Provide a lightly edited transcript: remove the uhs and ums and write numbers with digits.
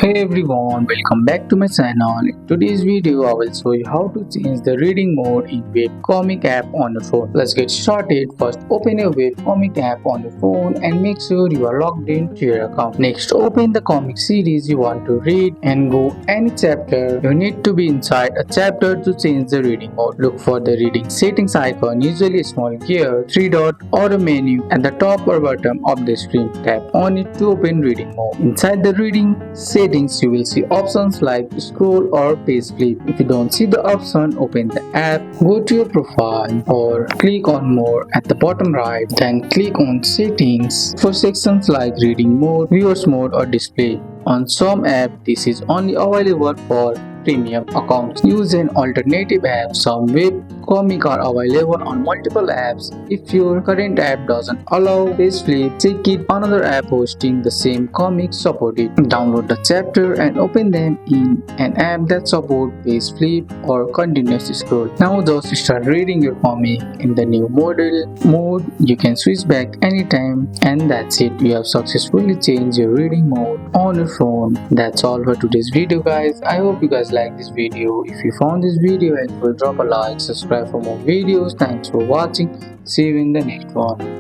Hey everyone, welcome back to my channel. In today's video, I will show you how to change the reading mode in webcomic app on your phone. Let's get started. First, open a webcomic app on your phone and make sure you are logged into your account. Next, open the comic series you want to read and go any chapter. You need to be inside a chapter to change the reading mode. Look for the reading settings icon, usually a small gear, three dot or a menu at the top or bottom of the screen. Tap on it to open reading mode. Inside the reading settings, you will see options like scroll or page flip. If you don't see the option, open the app, go to your profile or click on more at the bottom right, then click on settings for sections like reading mode, viewers mode or display. On some apps, this is only available for premium accounts. Use an alternative app. Some web comics are available on multiple apps. If your current app doesn't allow page flip, check it another app hosting the same comics support it. Download the chapter and open them in an app that supports page flip or continuous scroll. Now just start reading your comic in the new mode. You can switch back anytime, and that's it. You have successfully changed your reading mode on your phone. That's all for today's video, guys. I hope you guys like this video. If you found this video helpful, drop a like, subscribe for more videos. Thanks for watching. See you in the next one.